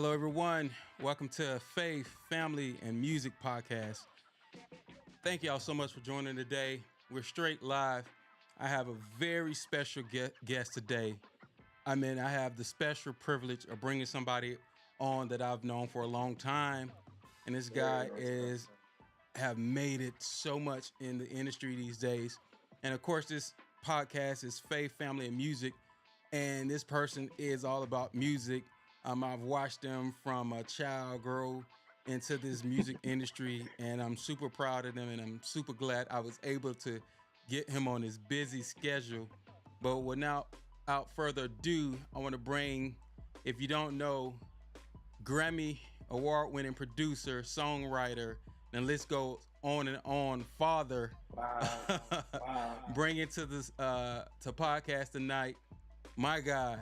Hello, everyone. Welcome to Faith, Family, and Music Podcast. Thank y'all so much for joining today. We're straight live. I have a very special guest today. I have the special privilege of bringing somebody on that I've known for a long time, and this guy is have made it so much in the industry these days. And of course, this podcast is Faith, Family, and Music, and this person is all about music. I've watched them from a child grow into this music industry, and I'm super proud of them, and I'm super glad I was able to get him on his busy schedule. But without further ado, I want to bring, if you don't know, Grammy award-winning producer, songwriter, and list goes on and on. Father, Wow. bring it to this to podcast tonight. My guy,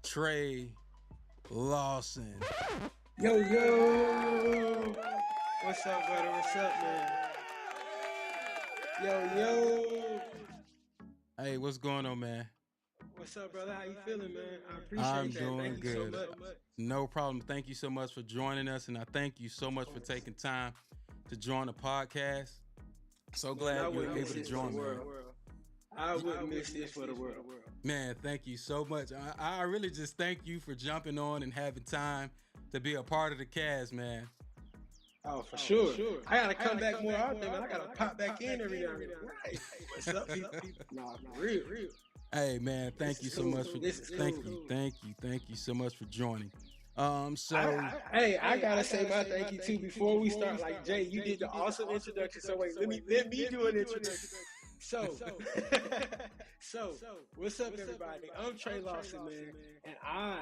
Trey Lawson. Yo. What's up, brother? What's up, man? Yo. Hey, what's going on, man? What's up, brother? How you feeling, man? I appreciate I'm that. doing Thank good. you so much. No problem. Thank you so much for joining us, and I thank you so much for taking time to join the podcast. So glad you were able to join me. I wouldn't miss this for the world. Man, thank you so much. I really just thank you for jumping on and having time to be a part of the cast, man. Oh, for sure. I gotta come back more often, man. I gotta pop back in every now and then. Right. What's up, people? Nah, for real. Hey, man, thank you so much for thank you so much for joining. I gotta say my thank you too before we start. Like Jay, you did the awesome introduction. So wait, let me do an introduction. So, what's up, everybody? I'm Trey Lawson, man, and I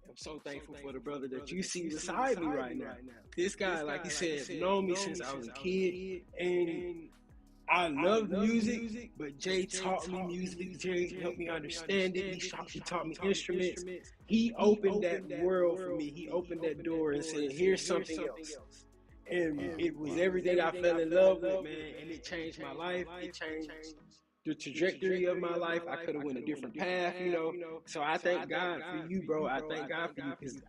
am so thankful for the brother that you see beside me right now. This guy, like he said, known me since I was a kid, and I love music, but Jay taught me music. Jay helped me understand it. He taught me instruments. He opened that world for me. He opened that door and said, here's something else. And it was everything I fell in love with, man, and it changed my life. It changed the trajectory of my life. I could have went a different path, So I thank God for you, bro. I thank God for you, because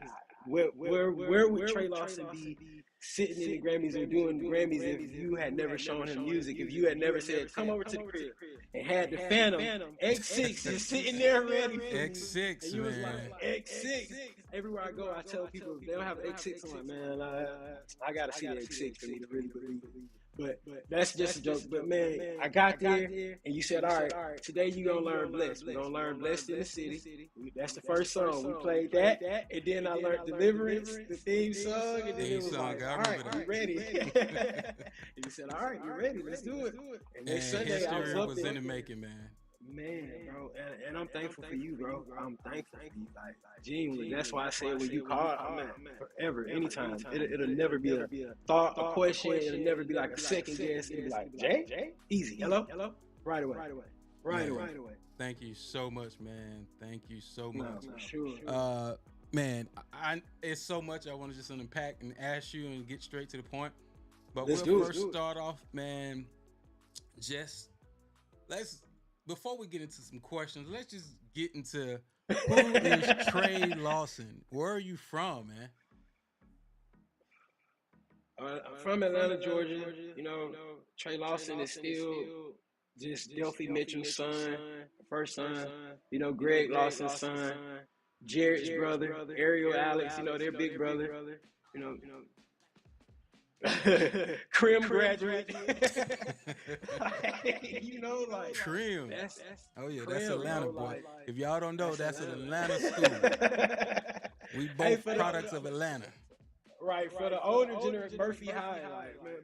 where would Trey Lawson be sitting in the Grammys or doing the Grammys if you had never shown him music, if you had never said, come over to the crib, and had the Phantom X6 just sitting there ready for me. X6, and you was man. like, X6. Everywhere I go, I tell people, if they don't have X6, I'm like, man, I got to see the X6 for me to really believe it. But that's just a joke. But man, I got there, and you said, all right, today you gonna learn Blessed. We're gonna learn Blessed in the City. That's the first song. We played that, and then I learned Deliverance, the theme song, and then it was like, all right, you ready? And you said, all right, you're ready. Let's do it. And then Sunday, I was up there. in the making, man. Man, bro, and I'm thankful for you, bro. I'm thankful for you, like genuinely. That's why I say when you call, I'm at forever, anytime. It'll never be a thought, a question. It'll never be like a second guess. It'll be like, Jay, easy, hello, right away. Thank you so much, man. Thank you so much. For sure. Man, it's so much I want to just unpack and ask you and get straight to the point. But Let's we'll first start off, man. Before we get into some questions, let's just get into who is Trey Lawson? Where are you from, man? I'm from Atlanta, Georgia. Trey Lawson is still just Delphi Mitchell's son, first son. Greg Lawson's son, Jared's brother, Ariel Alex. Their big brother. Crim graduate. Crim. That's that's Atlanta, boy. If y'all don't know, that's an Atlanta school. We both products of Atlanta. Right, for the older generation, Murphy High,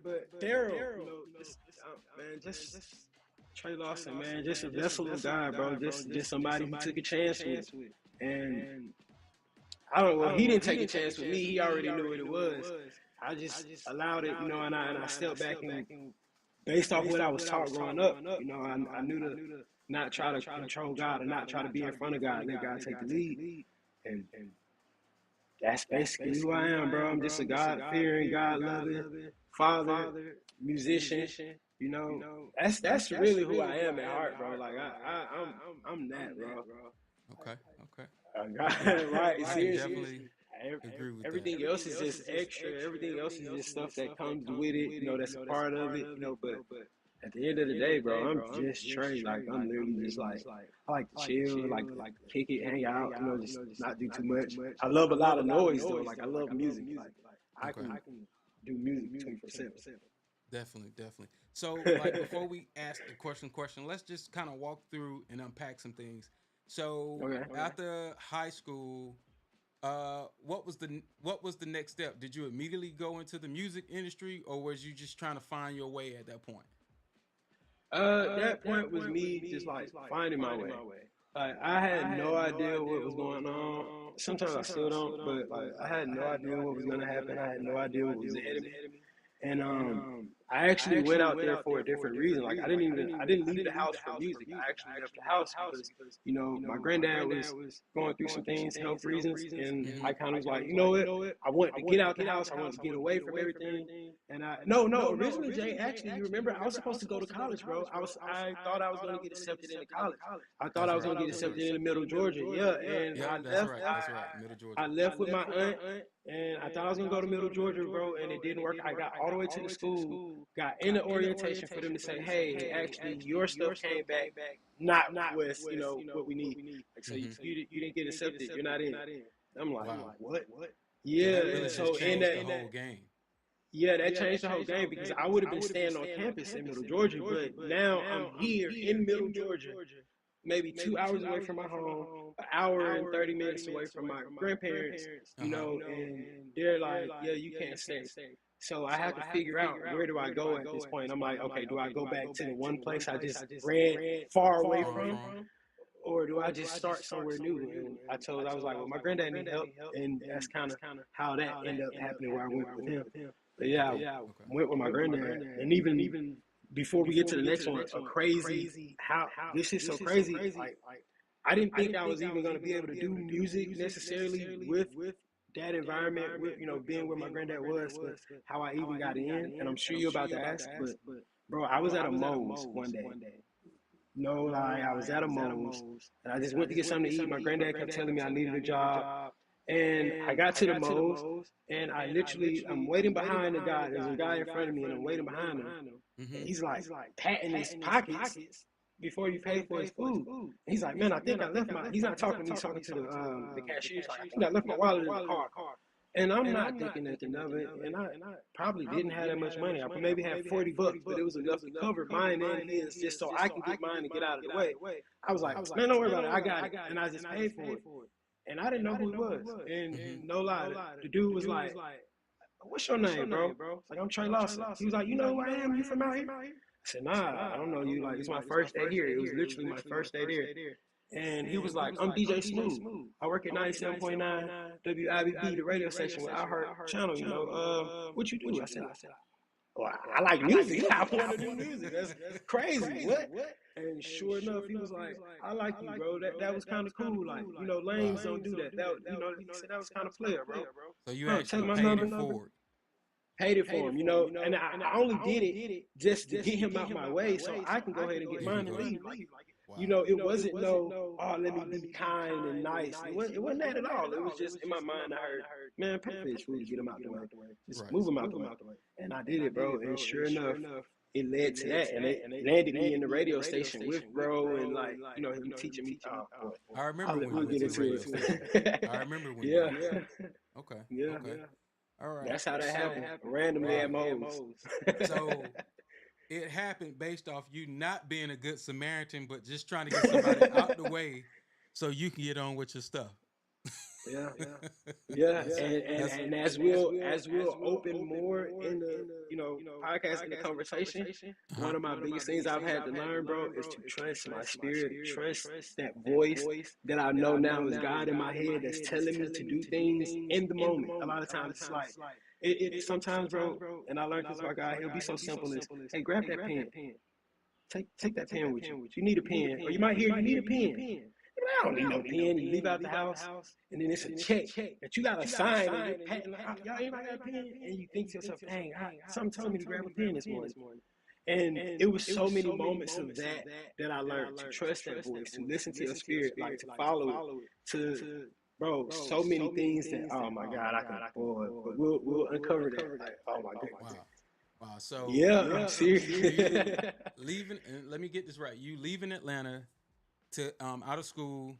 but Daryl, just Trey Lawson, man, just a vessel of God, bro, just somebody who took a chance with, and I don't know, he didn't take a chance with me, he already knew what it was. I just allowed it, and I stepped back, and based off what I was taught growing up, I knew to not try to control God and not try to be in front of God, let God take the lead, and that's basically who I am, bro. I'm just a God-fearing, God-loving father, musician. That's really who I am at heart, bro. Like I'm that, bro. Okay. Okay. Right, I can seriously. definitely agree with that. Everything else is just extra. Everything else is just stuff that comes with it. That's a part of it. But at the end of the day, bro, I'm just Trey. Like, I'm literally just like, I like to chill, like kick it, hang out. Just not do too much. I love a lot of noise though. Like, I love music. Like, I Okay. can do music 24/7. Definitely, definitely. So, like, before we ask the question, let's just kind of walk through and unpack some things. So, Okay. after high school, what was the next step? Did you immediately go into the music industry, or was you just trying to find your way at that point? That point was me just like finding my way. Like, I had no idea what was going on. Sometimes I still don't, but like, I had no idea what was gonna happen. I had no idea what was ahead of me. And I actually went out there for a different reason. Like, I didn't leave the house for music. I actually left the house because my granddad was going through some things, health reasons, and I kind of was like, you know what? I wanted to get out the house. I wanted to get away from everything. And no, originally, Jay, actually, you remember, I was supposed to go to college, bro. I thought I was going to get accepted into college. I thought That's I was right. going to get That's right. accepted into Middle Georgia. Yeah, and Yeah, I that's left. right. That's right. Middle Georgia. I left with my aunt, and I thought I was gonna go to Middle Georgia, bro, and it didn't work. I got all the way to the school, got in the orientation for them to say, hey, actually, your stuff came back, not what's what we need. Like, so Hmm. you didn't get accepted. You're not in. I'm like, Wow. what? So Yeah. that really So just in changed that, the whole game. yeah, that changed the whole game because I would have been staying on campus in Middle Georgia, but now I'm here in Middle Georgia, maybe 2 hours away from my home, an hour and 30 minutes away from my grandparents, Uh huh. and they're like, yeah, you can't stay. So I have to figure out, where do I go at this point. I'm like, okay, do I go back to the one place I just ran far away from, or do I just start somewhere new? And I was like, well, my granddad need help, and that's kind of how that ended up happening, where I went with him. But yeah, Okay. I Okay. went with my granddad, and even before we get to the next one, a crazy, how this is so crazy. Like, I didn't think I was even going to be able to do music necessarily with that environment, with being where my granddad was, but how I even got in. And I'm sure you're about to ask, but bro, I was at a Moe's one day. No lie, I was at a Moe's, and I just went to get something to eat. My granddad kept telling me I needed a job, and I got to the Moe's, and I'm waiting behind the guy. There's a guy in front of me, and I'm waiting behind him. Mm-hmm. And he's like patting his pockets before you pay for his food. And he's like, man, I think I left my. He's not talking to me. He's talking to the cashier. He's like, I think I left my wallet in the car. And I'm not thinking nothing of it. And I probably didn't have that much money. I maybe had $40, but it was enough to cover mine and his, just so I can get mine and get out of the way. I was like, man, don't worry about it. I got it. And I just paid for it. And I didn't know who he was. And no lie, the dude was like, what's your name, bro? Like, I'm Trey Lawson. He was like, you know who I am? You from out here? I said, nah, I don't know you. Like, it's my first day here. It was literally my first day there. And he was like, I'm DJ Smooth. I work at 97.9 WIBB, the radio station with I Heart Channel. What you do? I said, well, I like music. I want to do music. That's crazy. What? And sure enough, he was like, I like you, bro. That was kind of cool. Like, lames don't do that. He said that was kind of player, bro. So you actually paid it forward. Paid it for him, and I only did it just to get him out my way so I can go ahead and get mine and leave. Like, Wow. it wasn't let me be kind and nice. It wasn't that at all. It was just in my mind. I heard, man, pay for his food to get him out the way. Just move him out the way. And I did it, bro. And sure enough, it led to that, and it landed me in the radio station with bro, and like, him teaching me. I remember when you went to the radio station. I remember when. Yeah. Okay. Yeah. Okay. All right. That's how that happened. Randomly at Moe's. So it happened based off you not being a good Samaritan, but just trying to get somebody out the way so you can get on with your stuff. Yeah. And as we'll open more in the podcast, in the conversation, one of my biggest things I've had to learn, bro, is to trust my spirit, trust that voice that I know now is God in my head that's telling me to do things in the moment. A lot of times it's like it sometimes, bro, and I learned this about God. He'll be so simple as, hey, grab that pen, take that pen with you. You need a pen, or you might hear you need a pen. I don't need no pen. You leave out the house, and then it's a check that you got to sign, and you're patting, y'all ain't got a pen, and you think to yourself, dang, something told me to grab a pen this morning. And it was so many moments of that that I learned to trust that voice, to listen to your spirit, like to follow it, to bro, so many things that oh my God, I can boy, but we'll uncover that. Like, oh my goodness. Wow. Wow. So Yeah, I'm you serious. leaving, and let me get this right. You leaving Atlanta to out of school,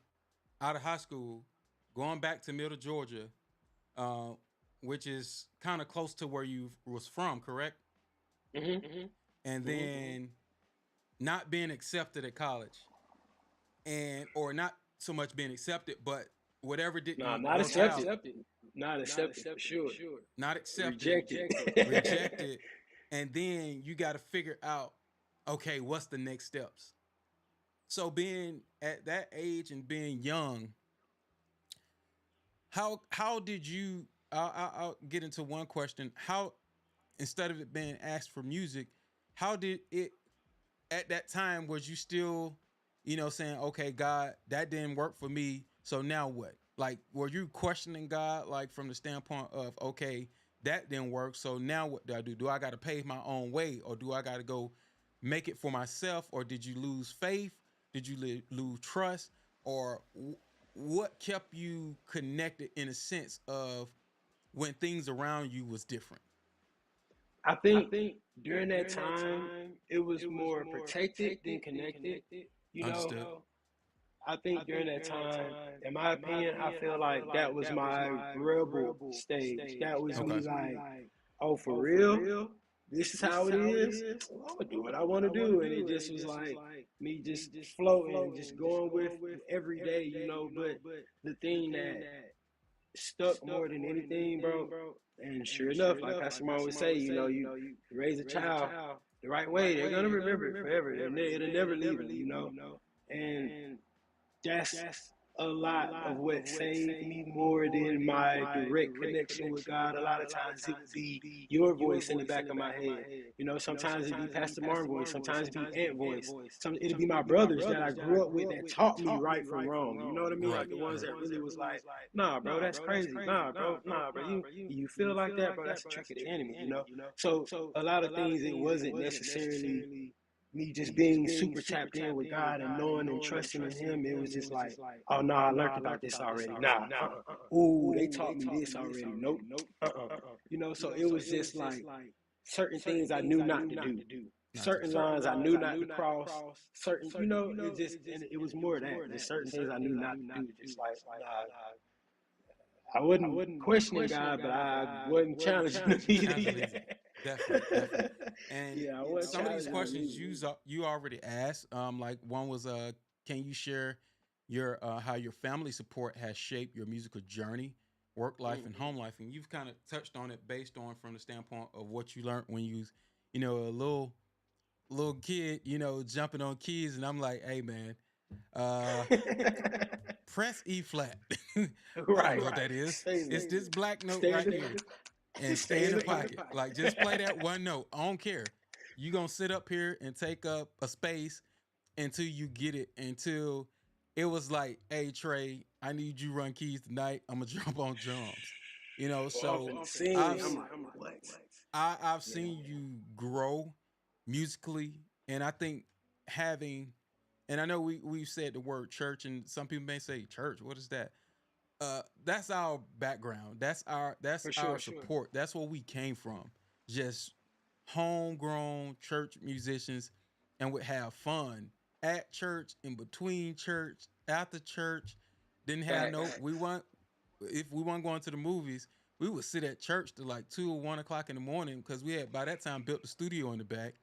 out of high school, going back to Middle Georgia, uh, which is kind of close to where you was from, correct? hmm And then not being accepted at college, and or not so much being accepted, but whatever Nah, didn't not work out, accepted. Not accepted for sure. not accepted, Rejected. rejected, and then you got to figure out, okay, what's the next steps? So being at that age and being young, how did you? I'll get into one question. How, instead of it being asked for music, how did it at that time? Was you still, saying, okay, God, that didn't work for me, so now what? Like, were you questioning God, like from the standpoint of, okay, that didn't work, so now what do I do? Do I got to pave my own way, or do I got to go make it for myself? Or did you lose faith? Did you lose trust? Or what kept you connected in a sense of when things around you was different? I think during that time it was more protected than connected. You know, Understood. I think during that time, in my opinion, I feel like that was my rebel stage. That was Okay. me like, oh, for real? This is how it is? I'm gonna do what I want to do. And it just was like me just floating, just going with every day, you know. But the thing that stuck more than anything, bro, and sure enough, like Pastor Mark would say, you know, you raise a child the right way, they're gonna remember it forever. It'll never leave them, you know. And that's a lot of what saved me more than my direct connection with God. A lot of times it would be your voice in the back of my head. You know, sometimes it'd be Pastor Martin's voice, sometimes it'd be Aunt voice. It'd be my brothers that I grew up with that taught me right from wrong. You know what I mean? Right. Like the ones Right. that really was like, nah, bro, that's crazy. Nah, bro, you feel like that, bro, that's a trick of the enemy, you know? So a lot of things it wasn't necessarily me just being super tapped in with God and knowing and trusting in Him. It was just like, oh no, I learned about this already. Nah, ooh, they taught me this already. Nope, You know, so it was just like certain things I knew not to do, Not to do. certain lines I knew not to cross, certain, you know, it just, and it was more of that, just certain things I knew not to do. Just like, nah, I wasn't questioning God, but I wasn't challenging Him Challenging either. either. Definitely, definitely. And Yeah, I wasn't some of these challenging Him questions either. you already asked. Like one was, can you share your how your family support has shaped your musical journey, work life, and home life? And you've kind of touched on it based on from the standpoint of what you learned when you was, a little kid, jumping on keys, and I'm like, hey man, uh, press E flat. I don't Right. know what that is. Stay It's there. this black note Stay in right the here, and stay stay in in the the pocket. pocket. Like just play that one note. I don't care. You gonna sit up here and take up a space until you get it. Until it was like, hey Trey, I need you run keys tonight. I'm gonna jump on drums. I'm So finna sing. I've I'm like, what? I've Yeah. seen you grow musically, and I think having, and I know we've said the word church, and some people may say church. What is that? That's our background. That's For our sure. support. That's where we came from. Just homegrown church musicians, and would have fun at church, in between church, after church. Didn't have no. Facts. We want if we weren't going to the movies, we would sit at church till like 2 or 1 o'clock in the morning because we had by that time built the studio in the back,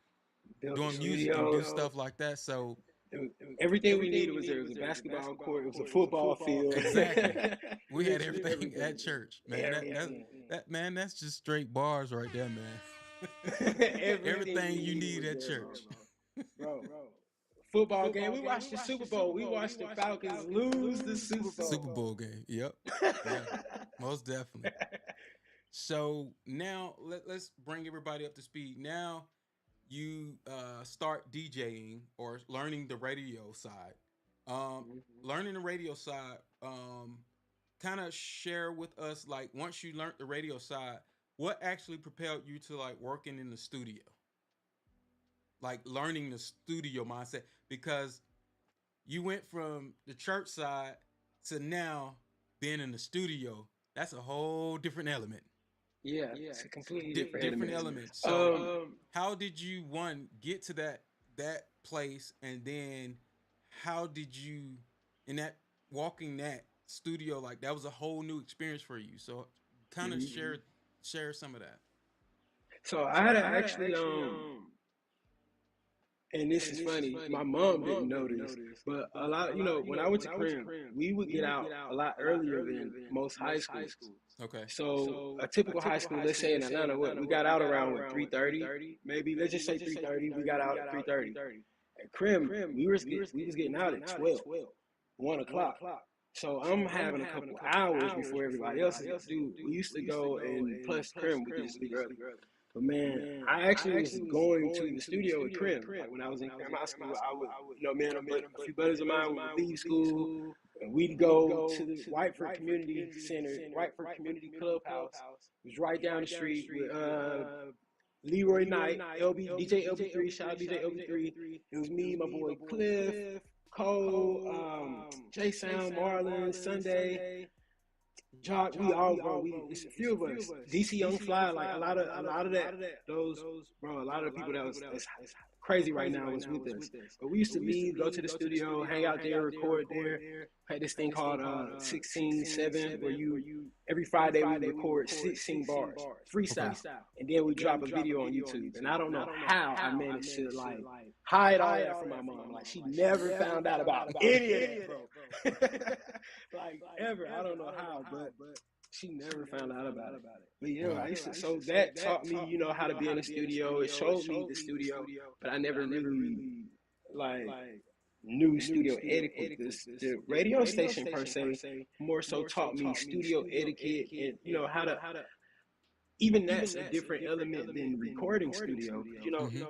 Built the doing music and do studio. stuff like that. So Everything we needed was there. It was a basketball court. It was a football field. exactly, we had Literally everything at everything. church, man. Everything. That man, that's just straight bars right there, man. Everything Everything we you needed need was at there, bro. church. Bro. Football game. We watched the Super Bowl. We watched the Falcons lose the Super Super Bowl. Bowl game. Yep. Yeah. Most definitely. So now let's bring everybody up to speed. Now you start DJing or learning the radio side. Um, learning the radio side. Kind of share with us like once you learned the radio side, what actually propelled you to like working in the studio? like learning the studio mindset? Because you went from the church side to now being in the studio. That's a whole different element. Yeah, it's a completely different Different element. elements. So, how did you one get to that place, and then how did you in that walking that studio, like that was a whole new experience for you. So, kind of Mhm. share some of that. So I had to actually and this is funny. My mom didn't know this, but a lot, when I went to Crim, we would get out a lot earlier than most high schools. Okay. So a typical high school, let's say in Atlanta, what we got out around what 3:30, maybe let's just say 3:30. We got out at 3:30. At Crim, we was getting out at 12, 1 o'clock. So I'm having a couple hours before everybody else is. Dude, we used to go and plus Crim, we used to leave early. But man, I actually was going to the studio at Crim. Like when I was in Crim High School, I would, man, a few buddies of mine would leave school and we'd go to the Whiteford Community Center, Whiteford Community Clubhouse. It was right down the street with Leroy Knight, DJ LB3, shout out DJ LB3. It was me, my boy Cliff, Cole, J Sound, Marlon, Sunday. Jock, we all bro. It's a few of us. DC Young Fly, like a lot of that. Those bro, a lot of the people that was it's crazy right now was with us. But we used to leave, go to the studio, hang out there, record there. Had this thing called 16/7, where you every Friday we record 16 bars, freestyle, and then we drop a video on YouTube. And I don't know how I managed to like hide all that from my mom. Like she never found out about any of that, bro. Like ever. I don't know how, but she never found out about it. But yeah, Wow. I used to, so that taught me, how to be in the studio. It showed me the studio, but I never really like knew studio etiquette. The radio station per se more so taught me studio etiquette and how to. Even that's a different element than recording studio. Mm-hmm.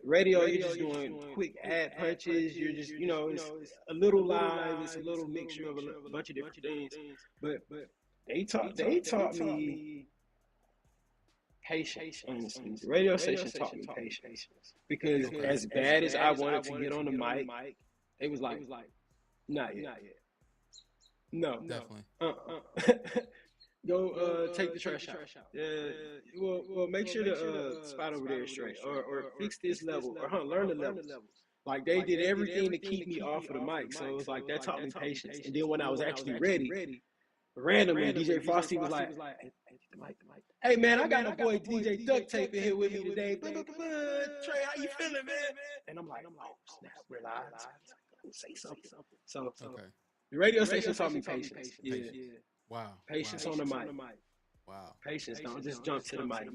Radio, you're just doing quick ad punches. You're just, it's a little live. It's a little mixture of a bunch of different things. But they taught me patience. Honestly, the radio station taught me patience because as bad as I wanted to get on the mic, it was like, not yet. No. Definitely. Go take the trash out. Well, make sure the spot over there is straight, or fix this level, or learn the levels. Like they did everything to keep me off of the mic, so it was like that taught me patience. And then when I was actually ready, randomly DJ Frosty was like, "Hey man, I got my boy DJ Duct Tape in here with me today. Blah, blah, blah, blah. Trey, how you feeling, man?" And I'm like, "Oh snap, realize, say something." So Okay. the radio station taught me patience. Yeah. Wow. Patience on the mic. Wow. Patience. Don't just jump to the mic.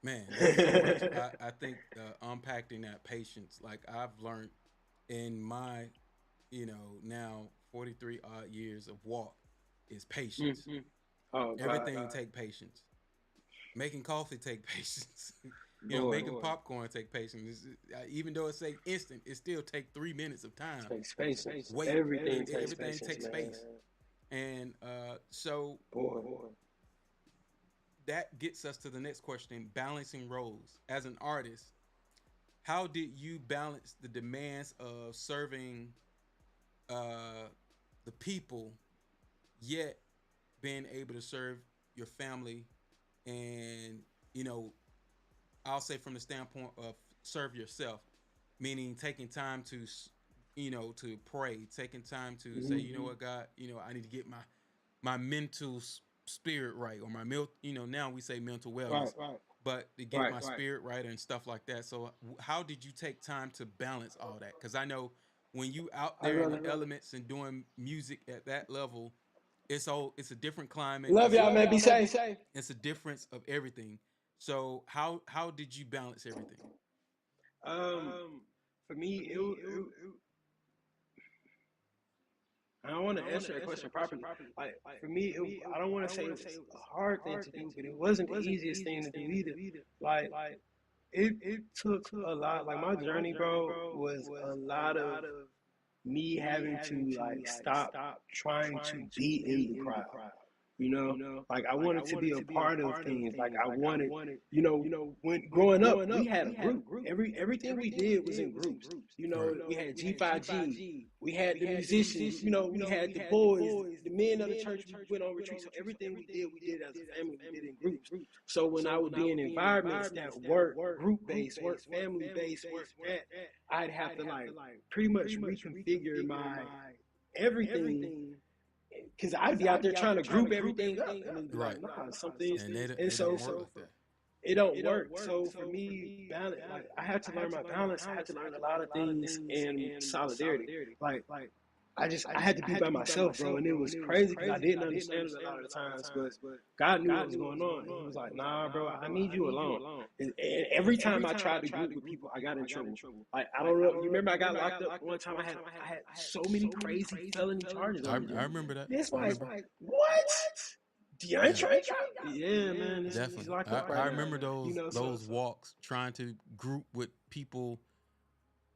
Man, there's so much. I think unpacking that patience, like I've learned in my, now 43 odd years of walk, is patience. Mm-hmm. Oh, Everything take patience. Making coffee take patience. Making popcorn take patience. Even though it say instant, it still take 3 minutes of time. Takes patience. Wait, everything takes patience, space. And so boy. that gets us to the next question: balancing roles as an artist. How did you balance the demands of serving the people, yet being able to serve your family, and I'll say from the standpoint of serve yourself, meaning taking time to to pray, taking time to say, you know what, God, I need to get my mental spirit right, or my now we say mental wellness, Right. but to get my spirit right and stuff like that. So how did you take time to balance all that? Because I know when you out there in the elements and doing music at that level, it's a different climate. Love y'all, man. Be safe. It's a difference of everything. So how did you balance everything? For me, I don't want to answer that question properly. Like for me, I don't want to say it was a hard thing to do, but it wasn't the easiest thing to do either. Like it took a lot. Like my journey, bro, was a lot of me having to like stop trying to be in the crowd. Like I wanted to be a part of things. Like I wanted, when growing up, we had a group. Everything we did was in groups. We had G5G, we had the musicians, we had the boys, the men of the church. We went on retreat, so everything we did as a family. We did in groups. So when I would be in environments that work group based, work family based, work that, I'd have to like pretty much reconfigure my everything, because I'd be out there trying to group everything up, and then be like, nah, some things, and so it don't work. So for me, balance, like I had to learn my balance. I had to learn a lot of things in solidarity. Like I had to be by myself, bro, and it was crazy because I didn't understand it a lot of the times, but God knew what was going on. And He was like, nah, bro, I need you alone. And every time I tried to group with people, I got in trouble. Like, I don't know. You remember I got locked up one time? I had so many crazy felony charges on me. I remember that. It's like, what? DeAndre? Yeah, man. He's locked up right now. I remember those walks trying to group with people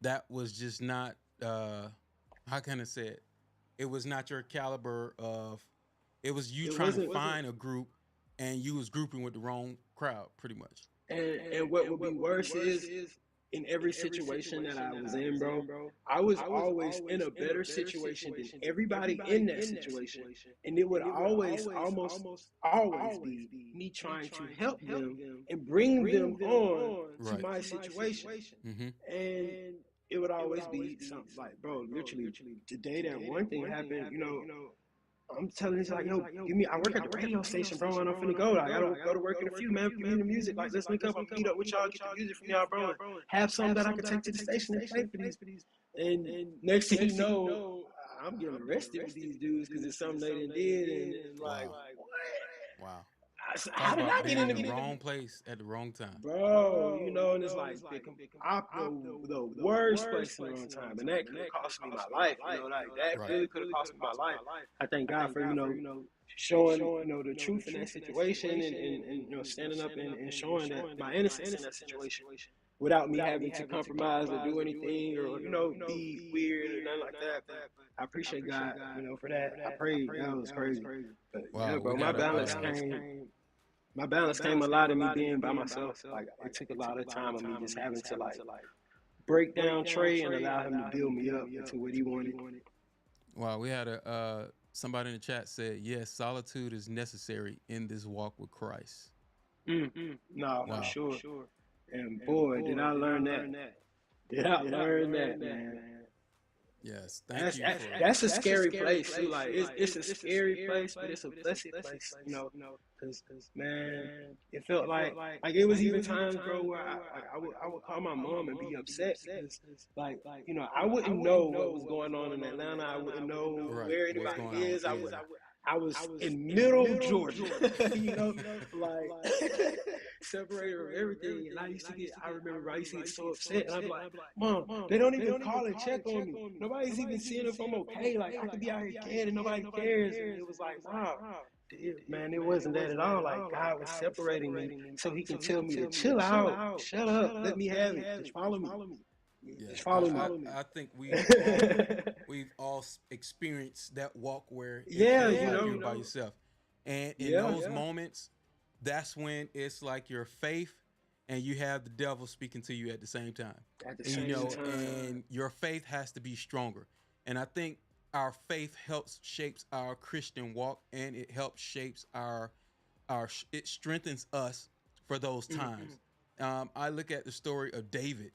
that was just not, how can I say it? It was not your caliber of, it was you trying to find a group, and you was grouping with the wrong crowd, pretty much. And what would be worse is, in every situation that I was in, bro, I was always in a better situation than everybody in that situation. And it would almost always be me trying to help them and bring them on to my situation. And it would always be something like, bro, literally, today that one thing happened, I'm telling you, like, yo, I work at the radio station, bro, and I'm finna go. I gotta go to work in a few, man. Give me the music. Like, let's link up. I'm meet up with y'all, get the music from y'all, bro, and have something that I can take to the station and play for these. And next thing you know, I'm getting arrested with these dudes because it's something they done did. And like, what? Wow. How did I get in the wrong place at the wrong time, bro? And it's like the worst place at the wrong time, and that could have cost me my life. Like that really could have cost me my life. I thank God for showing the truth in that situation, and standing up and showing that my innocence in that situation, without me having to compromise or do anything or be weird or nothing like that. But I appreciate God, for that. I prayed. That was crazy. But yeah, bro, my balance came. My balance came a lot of me being by myself. Like, it took a lot of time of me just having to like break down Trey and allow him to build me up into what he wanted. Wow, we had somebody in the chat said, yes, solitude is necessary in this walk with Christ. No, for sure. And boy, did I learn that. Did I learn that, man. Yes, thank you. That's a scary place too. Like, it's a scary place, but it's a blessed place, because man, it felt like it was even times, bro, where I would call my mom and be upset because like I wouldn't know what was going on in Atlanta. I wouldn't know where anybody is. I was in middle Georgia, like separated from everything. And I remember I used to get so upset. And I'd be like, Mom, they don't even call and check on me. Nobody's even seeing if I'm okay. Like, I could be out here dead and nobody cares. And it was like, wow. Man, it wasn't that at all. Like, God was separating me so He can tell me to chill out, shut up, let me have it, just follow me. Yeah, just follow me. I think we've all experienced that walk where you're by yourself, and in those moments, that's when it's like your faith and you have the devil speaking to you at the same time. And your faith has to be stronger. And I think our faith shapes our Christian walk, and it helps shapes it strengthens us for those times. I look at the story of David.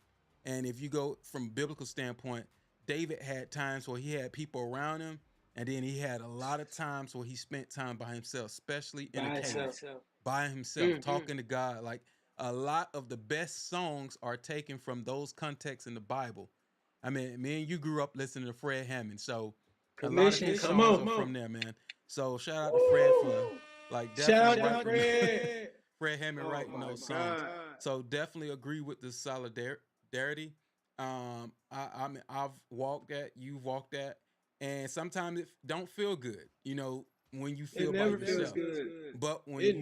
And if you go from a biblical standpoint, David had times where he had people around him, and then he had a lot of times where he spent time by himself, especially in the cave, by himself, talking to God. Like, a lot of the best songs are taken from those contexts in the Bible. I mean, me and you grew up listening to Fred Hammond, so a lot of his songs are from there, man. So shout out to Fred for definitely writing Fred Hammond writing those songs. So definitely agree with the solidarity. I mean, I've walked that, you've walked that, and sometimes it don't feel good, when you feel by yourself. But when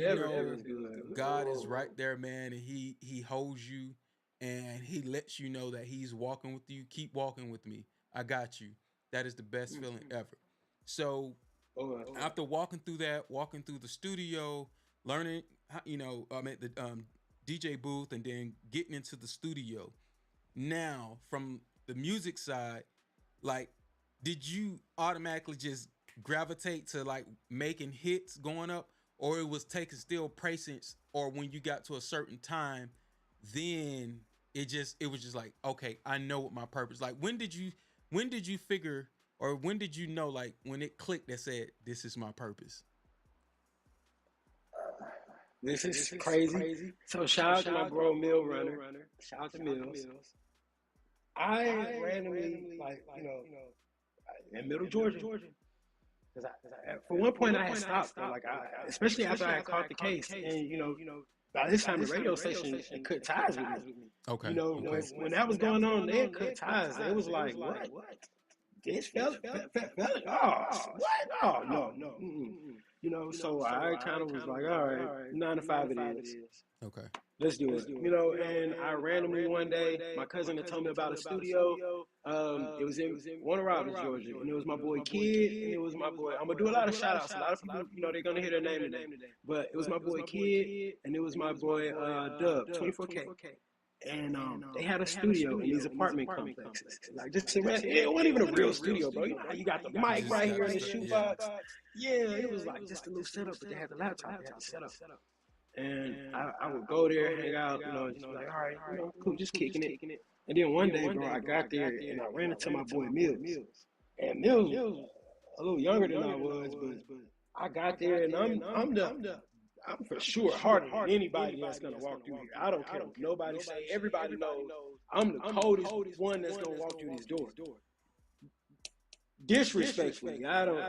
God is right there, man, and He holds you and He lets you know that He's walking with you. Keep walking with me. I got you. That is the best feeling ever. So After walking through the studio, learning, I'm at the DJ booth, and then getting into the studio. Now, from the music side, like, did you automatically just gravitate to like making hits going up, or it was taking still patience, or when you got to a certain time, then it was just like, okay, I know what my purpose. Like, when did you figure, or when did you know, like, when it clicked that said, this is my purpose? This is crazy. So shout out to my bro Mill Runner. Shout out to Mills. I randomly, like, in Middle Georgia, because for one point I had stopped, though, like, especially after I had caught the case, and by this time the radio station cut ties with me. Okay. When that was going on, they had cut ties. It was like, what? This fella? Oh, what? Oh, no. So I kind of was like, all right, 9 to 5 it is. Okay. Let's do it. And I randomly one day, my cousin had told me about a studio. It was in Warner Robins, Georgia, and it was my boy Kid, and it was my boy. I'm gonna do a lot of shout outs. A lot of people, they're gonna hear their name today. But it was my boy Kid, and it was my boy Dub, 24K. And they had a studio in these apartment complexes. Like, just it wasn't even a real studio, bro. You got the mic right here in the shoebox. Yeah, it was like just a little setup, but they had the laptop, they had the setup. And I would go there, hang out, just be like, all right, cool, just kicking it. And then one day, bro, I got there and I ran into my boy Mills. And Mills was a little younger than I was, but I got there and I'm for sure harder than anybody that's gonna walk through here. I don't care what nobody say. Everybody knows I'm the coldest one that's gonna walk through this door. Disrespectfully, I don't,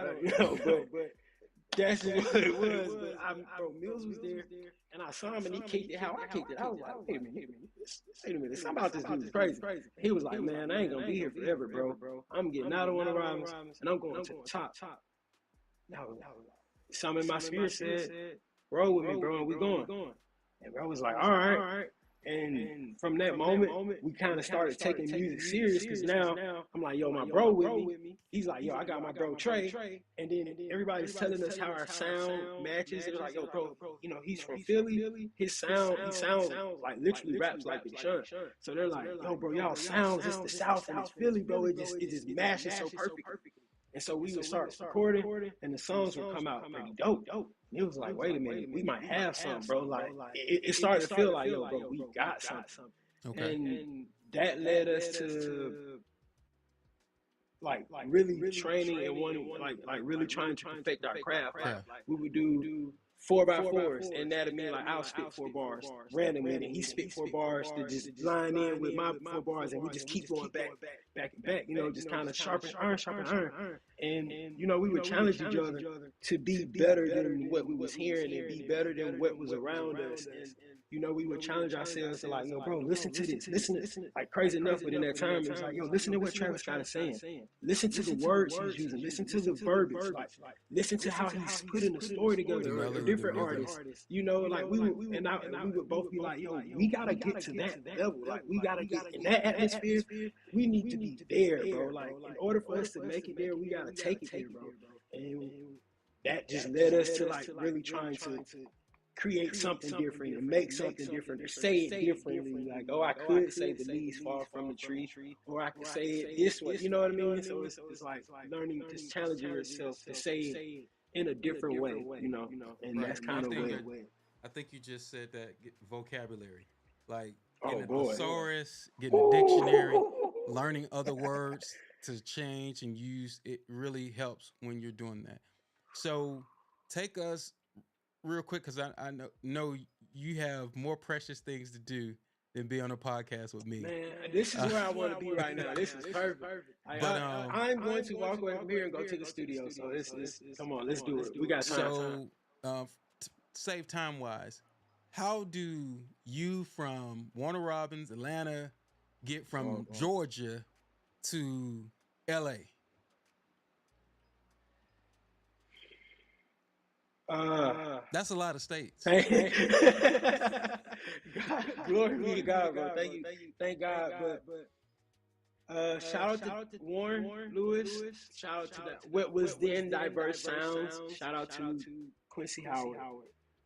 but that's what it was. But bro, Mills was there, and I saw him, and he kicked it how I kicked it. I was like, wait a minute, something about this dude is crazy. He was like, man, I ain't gonna be here forever, bro. I'm getting out of Warner Robins, and I'm going to the top. Now, something in my spirit said, roll with me, bro, and we going. And bro was like, all right. And from that moment, we kind of started taking music serious, because now I'm like, yo, my bro with me. He's like, yo, I got my bro Trey. And then everybody's telling us how our sound matches. It was like, yo, bro, he's from Philly. He sounds like literally raps like Big Sean. So they're like, yo, bro, y'all sounds, it's the South and it's Philly, bro. It just mashes so perfect. And so we would start recording, and the songs would come out pretty dope. It was like, wait a minute, we might have something, bro. Like, it started to feel like, yo, bro, we got something. Okay. And that led us to like really training and like really trying to perfect our craft. We would do 4x4s, and that'd mean like I'll spit 4 bars randomly, and he spit 4 bars to just line in with my 4 bars, and we just keep going back, just kind of sharpen iron. And we would challenge each other to be better than what we was hearing and be better than what was around us. And we would challenge ourselves to like, yo, bro, listen to this, listen, like, crazy enough. But in that time, it was like, yo, listen to what Travis Scott is saying, listen to the words he's using, listen to the verbiage, like, listen to how he's putting the story together, or different artists, like we would both be like, yo, we gotta get to that level, like, we gotta get in that atmosphere, we need to be there, bro. Like, in order for us to make it there, we gotta take it there, bro. And that just led us to like really trying to create something different and make something different, or say it differently. Like, oh, I could say the leaves fall from the tree, or I could say it this way. You know what I mean? So it's like learning, just challenging yourself to say it in a different way, and that's kind of way. I think you just said that, vocabulary, like getting a thesaurus, getting a dictionary, learning other words to change and use. It really helps when you're doing that. So take us real quick, because I know you have more precious things to do than be on a podcast with me. Man, this is where I want to be right now. This is perfect. But I'm going to walk away from here and go to the studio. So come on, let's do it. We got time. So, save time wise, how do you from Warner Robins, Atlanta, get from Georgia to LA? That's a lot of states. Glory be to God, bro. Thank God. But Shout out to Warren Lewis. Shout out to what was then Diverse Sounds. Shout out to Quincy Howard.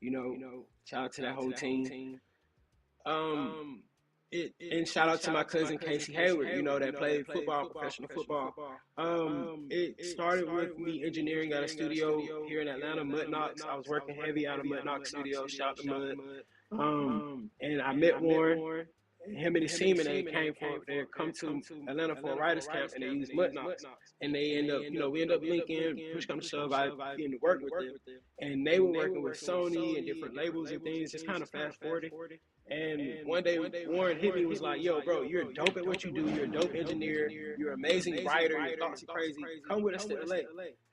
You know, shout out to that whole team. And shout out to my cousin Casey Hayward, that played football, professional football. It started with me engineering at a studio here in Atlanta, Mud Knocks. I was working heavy out of Mud Knocks studio. Shout out to Mud. And I met Warren. Him and his team, and they come to Atlanta for a writers camp, and they use Mud Knocks, and they end up, we end up linking. Push come to shove, I getting to work with them, and they were working with Sony and different labels and things. Just kind of fast forwarding. And one day Warren hit me, was like, "Yo, bro, you're dope at what you do. You're a dope engineer. You're an amazing writer. Your thoughts are crazy. Come with us to LA."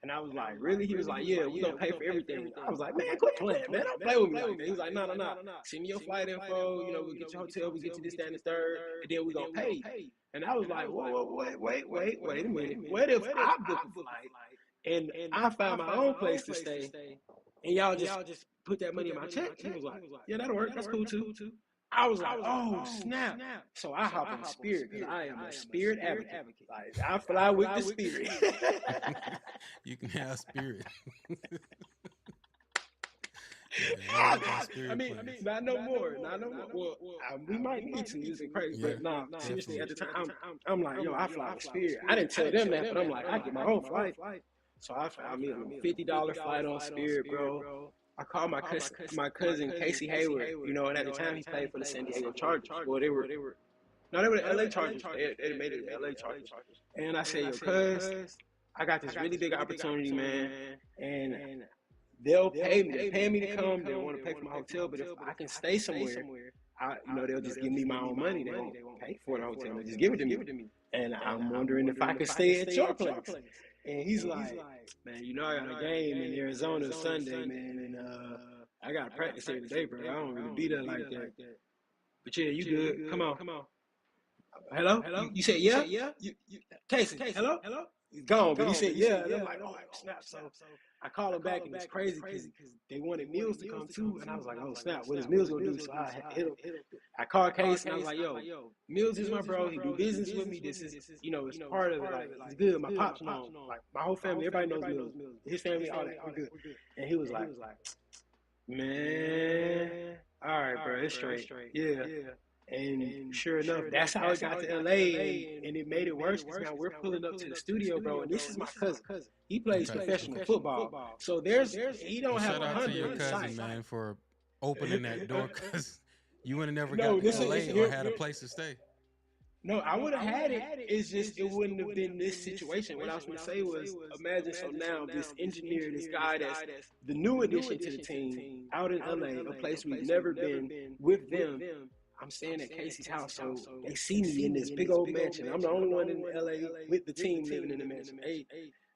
And I was like, "Really?" He was like, "Yeah, we're gonna pay for everything." I was like, "Man, quit playing, man. Don't play with me like that." He was like, "No. Send me your flight info. We'll get your hotel. We'll get you this, that, and the third, and then we're gonna pay." And I was like, "Whoa, wait a minute. What if I book a flight and I find my own place to stay, and y'all just put that money in my check?" He was like, "Yeah, that'll work. That's cool too." I was like, "Oh, snap." So I hop on Spirit, because I am a Spirit advocate. Like, I fly with the Spirit. You can have Spirit. I mean, not no more. Well, we might need to. It's crazy, but no, seriously, at the time, I'm like, "Yo, I fly with Spirit." I didn't tell them that, but I'm like, I get my own flight. So I found me a $50 flight on Spirit, bro. I called my cousin Casey Hayward, and at the time he played for the San Diego Chargers. Well, they were the LA Chargers. They made it the LA Chargers. And I said, "Yo, cuz, I got this really big opportunity, man, and they'll pay me. They're paying me to come. They want to pay for my hotel, but if I can stay somewhere, they'll just give me my own money. They won't pay for the hotel. They'll just give it to me. And I'm wondering if I can stay at your place." And he's like, "Man, I got a game in Arizona Sunday, man, and I got to practice every day, bro. I don't really be there like that. But yeah, you good? Come on. Hello? You said yeah? Casey, hello? He's gone, but he said yeah. And I'm like, "Oh, snap." So I call him back, and it's crazy because they wanted Mills to come too. And I was like, "Oh, snap, what is Mills going to do?" So I hit him. I called Casey, and I was like, "Yo, Mills is my bro. He do business with me. This is, it's part of it. Like, it's good. My pops know him. Like, my whole family, everybody knows Mills. His family, all that. We're good." And he was like, "Man, all right, bro, it's straight. Yeah." And sure enough, that's how it got to LA, and it made it worse because now we're pulling up to the studio, bro, and this is my cousin. He plays professional football, so he don't have 100 Shout out to your cousin, man, for opening that door, because you would have never got to LA or had a place to stay. No, I would have had it. It's just it wouldn't have been this situation. What I was going to say was, imagine, so now this engineer, this guy that's the new addition to the team, out in LA, a place we've never been, with them. I'm staying at Casey's house, so they see me in this big old mansion. I'm the only one in LA with the team living in the mansion.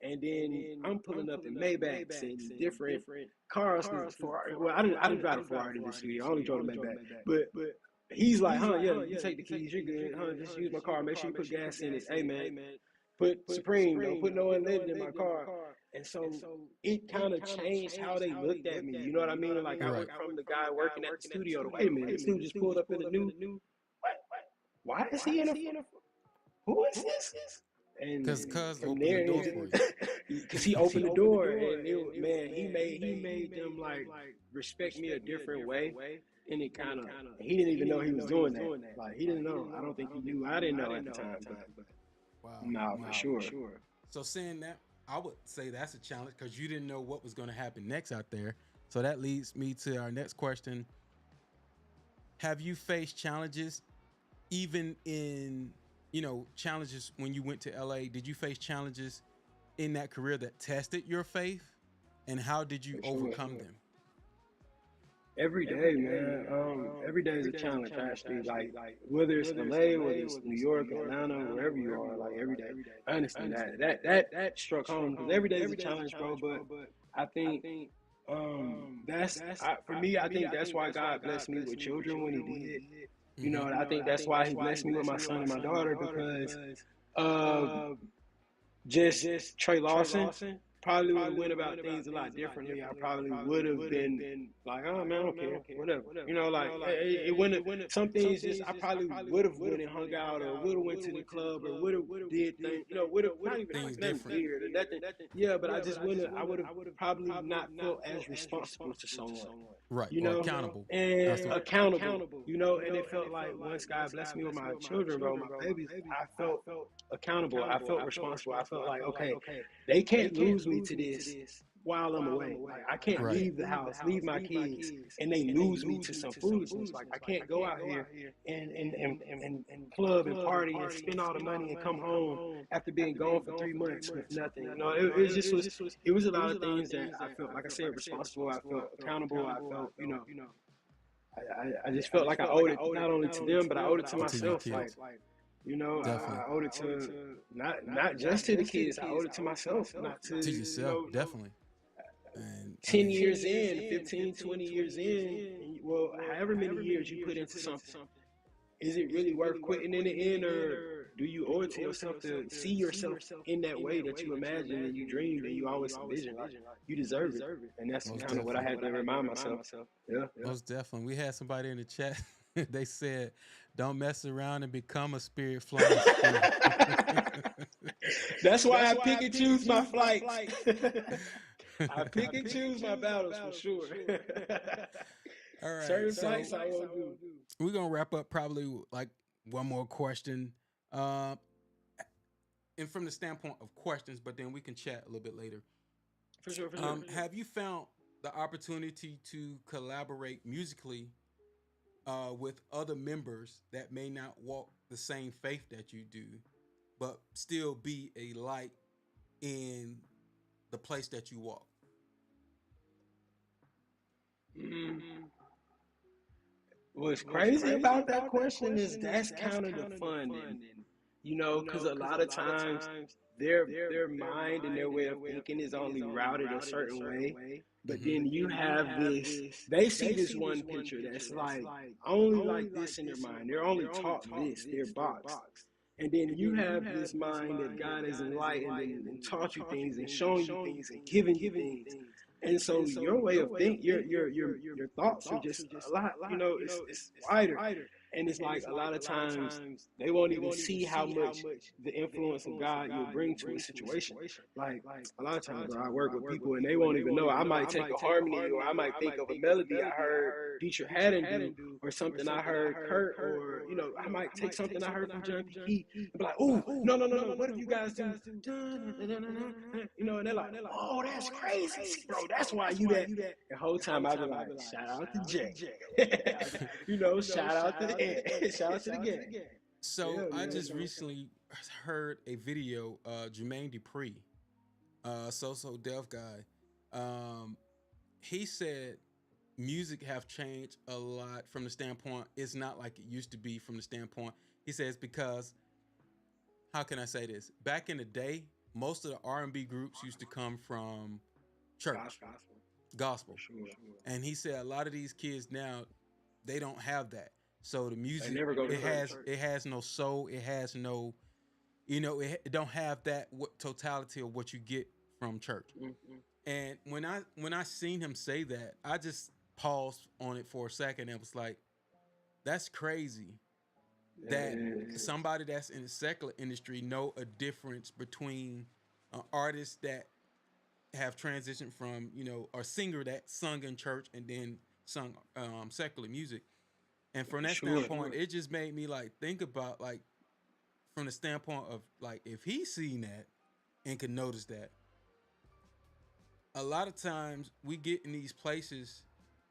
And then I'm pulling up in Maybachs and different cars. Well, I didn't drive a Ferrari in the studio. I only drove a Maybach. But he's like, "Huh, yeah, you take the keys, you're good. Huh, just use my car. Make sure you put gas in it. Hey, man, put Supreme. Don't put no unleaded in my car." And so it kind of changed how they looked at me. You know what I mean? Like, I went from the guy working at the studio to, "Wait a minute, this dude just pulled up in a new. Why is he in a? Who is this?" And because from there, because he opened the door, and he made them like respect me a different way. And it kind of, he didn't even know he was doing that. Like, he didn't know. I don't think he knew. I didn't know at the time. But wow, for sure. So saying that, I would say that's a challenge because you didn't know what was going to happen next out there. So that leads me to our next question. Have you faced challenges even in, challenges when you went to LA? Did you face challenges in that career that tested your faith? And how did you overcome them? Every day, man. Every day is a challenge, actually. Like, whether it's LA, whether it's New York, Atlanta, wherever you are, like, every day. I understand that struck home, because every day is a challenge, bro. But I think for me, I think that's why God blessed me with children when He did. I think that's why He blessed me with my son and my daughter, because just Trey Lawson probably would have went about things a lot differently. I probably would have been like, oh man, I don't care, whatever. You know, like it wouldn't. Some things just I probably would have went and hung out, or would have went to the club, or would have did things. You know, would have not even Things nothing different. weird or nothing. Yeah, but I just wouldn't. I would have probably not felt as responsible to someone. Right. You Or know, accountable. That's and the accountable. You know, and it felt like once God blessed me with my children, bro, my babies, I felt accountable. I felt responsible. I felt like, okay, they can't lose me to this while I'm away. Like I can't right. leave the house, leave my kids, and they lose me to some foolishness. Like I can't go out here and club and party and spend all the money and come home after being gone for 3 months with nothing. You know, it just was. It was a lot of things that I felt, like I said, responsible. I felt accountable. I felt, you know, I just felt like I owed it not only to them, but I owed it to To your myself. Like, kids. you know, Definitely. I owed it to not just to the kids. I owed it to myself, not to, To you yourself, know, definitely. And 10 years in, 15, 20 years in, well, however many years you put into something, is it really worth quitting in the end, or do you owe it to yourself to see yourself in that way that you imagined and you dreamed and you always envisioned? Like, you deserve it. And that's most kind of what I definitely. had to remind myself. Yeah. Most definitely. We had somebody in the chat. They said, "Don't mess around and become a spirit flying spirit." That's why I pick and choose my flights. I pick and choose my battles for sure. All right. Certain So flights I won't do. we're gonna wrap up probably with, like, one more question. Uh, and from the standpoint of questions, but then we can chat a little bit later. For sure. Have you found the opportunity to collaborate musically with other members that may not walk the same faith that you do, but still be a light in the place that you walk? What's crazy about that question is that's kind of the fun, you know, because a lot of times their mind and their way of thinking is only routed a certain way. But then you have this, they see this one picture that's like only like this in their mind. They're only taught this, they're boxed. And then you have this mind that God has enlightened and taught you things and shown you things and given you things. And so your way of thinking, your thoughts are just a lot, you know, it's wider. And it's like a lot of times they won't even see how much the influence of God you'll bring to a situation. Like a lot of times, bro, I work with people and they won't even know. I might take a harmony, or I might think of a melody I heard Dietrich Haddon do, or something I heard Kurt, or, you know, I might take something I heard from John P. Key and be like, oh, no, what if you guys do, you know, and they're like, oh, that's crazy, bro, that's why you that. The whole time I've been like, shout out to Jay. You know, shout out to the end. Shout out to the gang. So I just recently heard a video, Jermaine Dupri, so deaf guy. He said music have changed a lot from the standpoint, it's not like it used to be. From the standpoint, he says, because, how can I say this? Back in the day, most of the R&B groups used to come from church, gospel. Sure. And he said a lot of these kids now, they don't have that. So the music, They never go to church. it has no soul. It has no, you know, it don't have that totality of what you get from church. Mm-hmm. And when I seen him say that, I just paused on it for a second and was like, that's crazy. That somebody that's in the secular industry know a difference between an artist that have transitioned from, you know, a singer that sung in church and then sung secular music. And from that standpoint, it just made me like think about, like, from the standpoint of, like, if he's seen that and can notice that, a lot of times we get in these places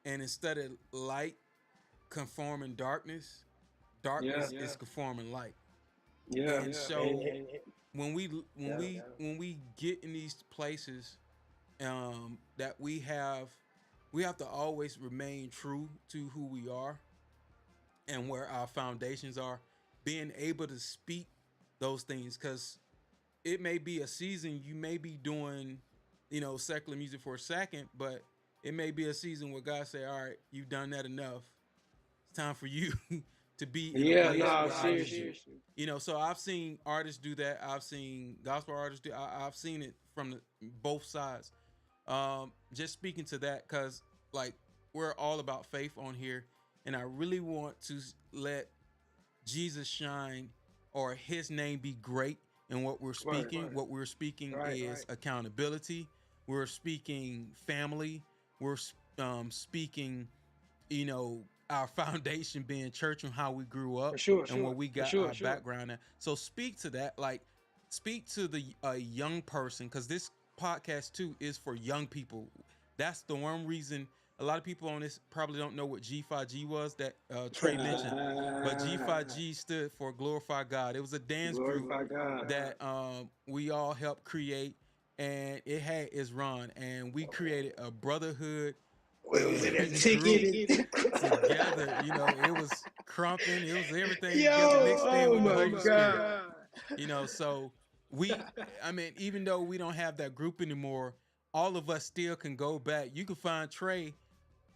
and instead of light conforming darkness, darkness is conforming light. Yeah. And so when we get in these places, that we have to always remain true to who we are and where our foundations are, being able to speak those things, because it may be a season you may be doing, you know, secular music for a second, but it may be a season where God say, all right, you've done that enough. It's time for you to be in a Yeah, place no, where I need you. seriously. You know, so I've seen artists do that. I've seen gospel artists do. I've seen it from both sides. Just speaking to that, because like we're all about faith on here, and I really want to let Jesus shine or his name be great in what we're Right, speaking. What we're speaking right. is accountability. We're speaking family. We're speaking, you know, our foundation being church and how we grew For up sure, and what we for got sure. our background in. So speak to that. Like, speak to the young person, because this podcast too is for young people. That's the one reason a lot of people on this probably don't know what G5G was that Trey mentioned. But G5G stood for Glorify God. It was a dance group Glorify God. that we all helped create, and it had its run, and we created a brotherhood What was it? A and group ticket? together. You know, it was crumping, it was everything Yo, together mixed in oh with the my Holy Spirit. God. You know, so I mean, even though we don't have that group anymore, all of us still can go back. You can find Trey,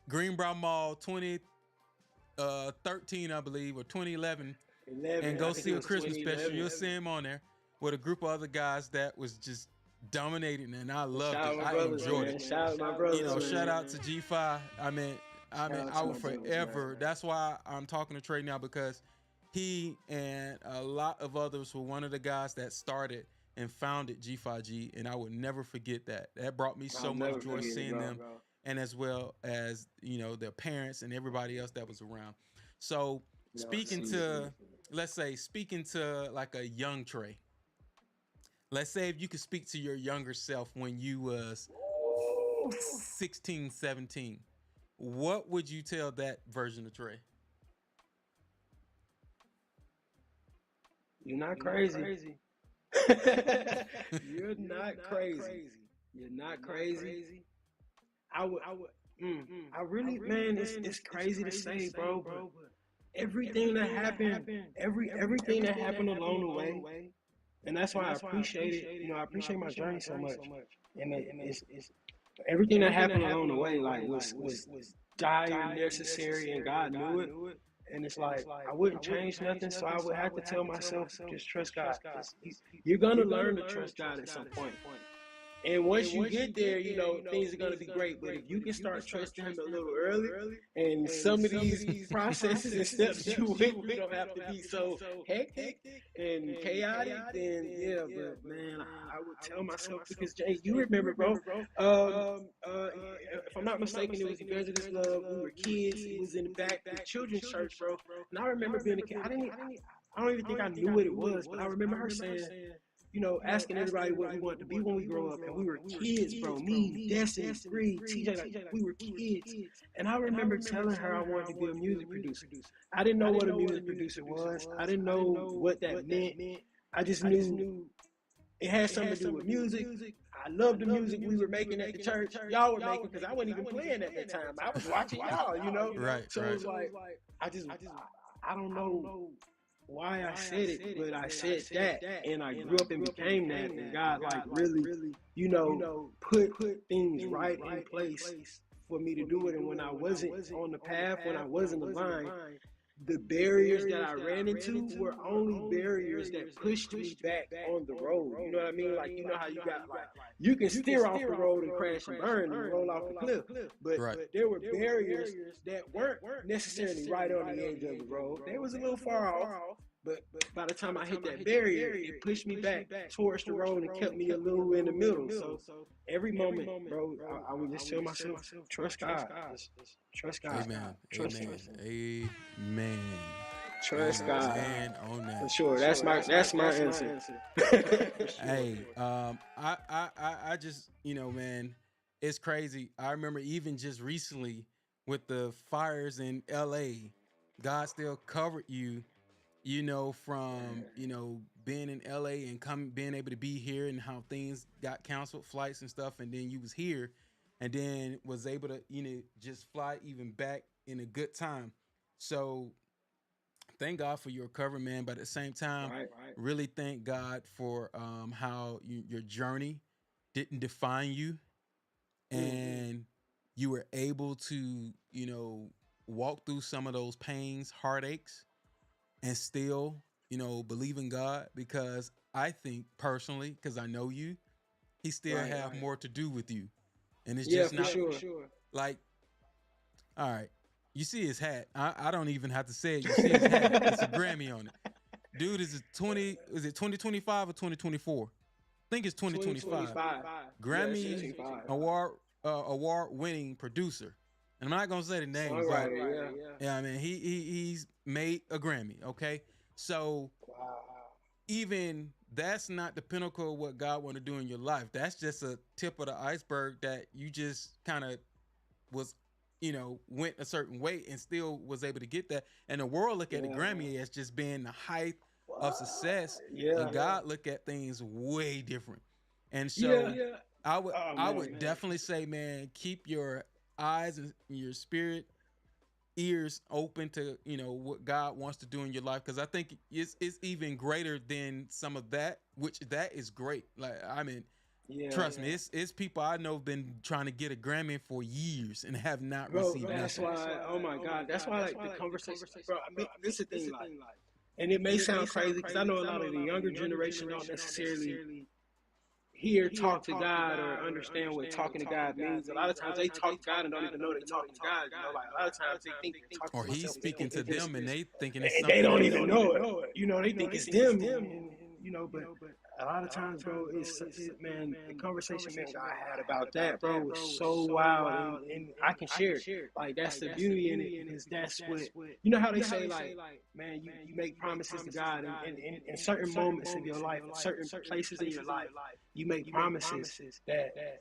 Greenbrier Mall, 2013, I believe, or 2011, 11, and I go think see it a was Christmas special. 2011. You'll see him on there with a group of other guys that was just dominating, and I loved Shout it. out my I brothers, enjoyed man. it. Shout out my You brothers, know, man. shout out to G5. Shout out I to will my brothers, forever. man. That's why I'm talking to Trey now, because he and a lot of others were one of the guys that started and founded G5G, and I would never forget that. That brought me so I'll much never joy forget it, seeing bro. them, and as well as, you know, their parents and everybody else that was around. So No, speaking seriously. to, let's say, speaking to like a young Trey. Let's say if you could speak to your younger self when you was 16, 17, what would you tell that version of Trey? You're not crazy. You're not crazy. You're not crazy. I would. I really, man, it's crazy to say, bro, but everything that happened, everything that happened along the way, and that's why I appreciate it. You know, I appreciate my journey so much, and it's everything that happened along the way, like was dire, necessary, and God knew it. And it's like I wouldn't change nothing, so I would have to tell myself just trust God. You're gonna learn to trust God at some point. And once you get there, you know, things are going to be great. But if you can start trusting him a little early, and some of these processes and steps that you went through don't have to be so hectic and chaotic, then yeah, but man, I would tell myself, because Jay, you remember, bro, if I'm not mistaken, it was Evangelist Love. We were kids. It was in the back, the children's church, bro. And I remember being a kid. I don't even think I knew what it was, but I remember her saying, you know, asking everybody what we wanted to be when we grow up. And we were kids, bro. Me, Destiny, Bree, TJ, like, we were kids. And I remember telling her I wanted to be a music producer. I didn't know what a music producer was. I didn't know what that meant. I just knew it had something to do with music. I loved the music we were making at the church. Y'all were making, because I wasn't even playing at that time. I was watching y'all, you know? Right, So right. it was like, I don't know why I said it, but I said that, and I grew up and became that, and God like really, you know, put things right in place for me to do it. And when I wasn't on the path, when I wasn't aligned, the barriers that I ran into were only barriers that pushed me back on the road. You know what I mean? Like, you know how you got, like, you can steer off the road and crash and burn and roll off the cliff, but there were barriers that weren't necessarily right on the edge of the road. They was a little far off, but by the time I hit that barrier, it pushed me back towards the road and kept me a little in the middle. So every moment, bro, I would just tell myself, trust God. Just trust God. Amen. Trust Amen. Him. Amen. Trust God. Amen on that. For sure. That's my answer. Hey, I just, you know, man, it's crazy. I remember even just recently with the fires in LA, God still covered you, you know, from, you know, being in LA and being able to be here, and how things got canceled, flights and stuff, and then you was here, and then was able to, you know, just fly even back in a good time. So thank God for your recovery, man. But at the same time, Right. really thank God for how your journey didn't define you, and you were able to, you know, walk through some of those pains, heartaches, and still, believe in God, because I think personally, because I know you, he still Right, have right. more to do with you. And it's Yeah, just for not sure. like, all right, you see his hat. I don't even have to say it. You see his hat. It's a Grammy on it. Dude, is it 2025 or 2024? I think it's 2025. 2025. Yeah, it's Grammy 2025. award winning producer. And I'm not gonna say the name, but Songwriter, yeah. yeah, I mean he's made a Grammy. Okay, so Wow. even that's not the pinnacle of what God want to do in your life. That's just a tip of the iceberg that you just kind of was, went a certain way and still was able to get that. And the world look at the Yeah. Grammy as just being the height of success, Yeah. and God look at things way different. And Yeah. so I would Oh I man. would definitely say, man, keep your eyes and your spirit ears open to what God wants to do in your life, because I think it's even greater than some of that, which that is great. Like, I mean, Yeah. trust me, it's people I know have been trying to get a Grammy for years and have not Bro, received that's nothing. why, oh my God, that's why like the conversation, bro, I mean, this is the thing, like, and it may sound crazy because I know a lot of the younger generation don't necessarily hear talk to God or understand what talking to God means. A lot of times they talk to God and don't even know they're talking to God. Like a lot of times they think they're talking Or to he's themselves. speaking to them and they thinking it's And they something don't else. even know it. They think it's them. But a lot of times, bro, man, the conversation me and God had about that, bro, was so wild, and I can share it. Like, that's the beauty in it, because that's what, how they say, like, man, you make promises to God, and in certain moments of your life, in certain places in your life, you make promises that,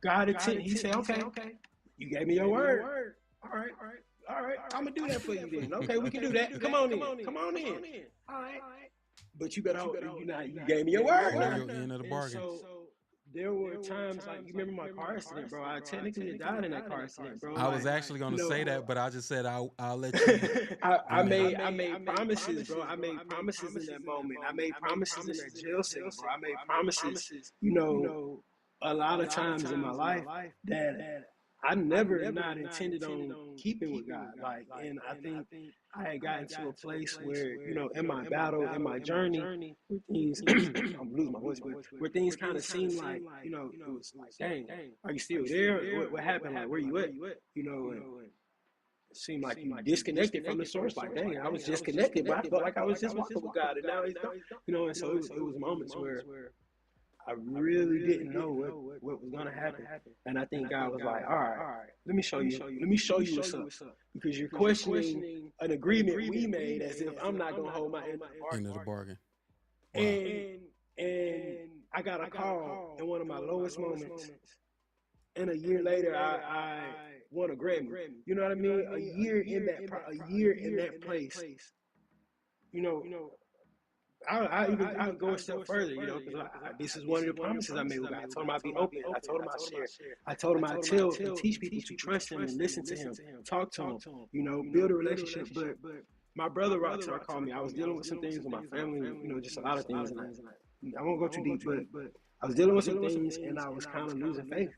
God intended. He said, okay, you gave me your word. All right. I'm gonna do that for you then. Okay, we can do that. Come on in. All right. But you better hope you gave me your word. Hold your end of the bargain. So there were times, like, you remember my car accident, bro. I technically died in that car accident, bro. I was actually gonna say that, but I just said I'll let you I bring that up. made promises, bro. I made promises in that moment. I made promises in that jail cell, bro. I made promises, a lot of times in my life that I never not intended on keeping with God. Like, and I think I had gotten to a place where, in my battle, in my journey, where things, I'm losing my voice, but where things kind of seemed like, it was like, dang, are you still there? What happened? Like, where you at? And it seemed like you disconnected from the source. Like, dang, I was disconnected, but I felt like I was just walking with God, and now he's gone. And so it was moments where I really didn't know what was gonna happen, and I think God was like, "All right, let me show you what's up," because you're questioning an agreement we made as if I'm not gonna hold my end End of the bargain. Wow. And I got a call in one of my lowest moments, and a year later I won a Grammy. You know what I mean? A year in that place. I'll go a step further, because this is one of the promises I made with God. I told him I'd be open. I told him I'd share. I told him I'd tell and teach people to trust him and listen to him, talk to him, build a relationship. But my brother Rockstar called me. I was dealing with some things with my family, just a lot of things. And I won't go too deep, but I was dealing with some things, and I was kind of losing faith.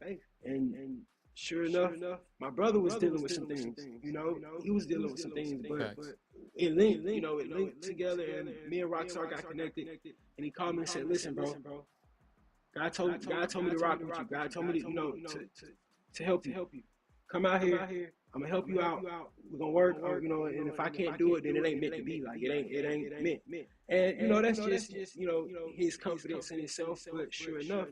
And sure enough, my brother was dealing with some things. He was dealing with some things, but it linked together, and me and Rockstar got connected. And he called me and said, "Listen, bro, God told me to rock with you. God told me to help you. Come out here. I'm gonna help you out. We're gonna work, and if I can't do it, then it ain't meant to be. Like, it ain't meant. And that's just his confidence in himself. But sure enough,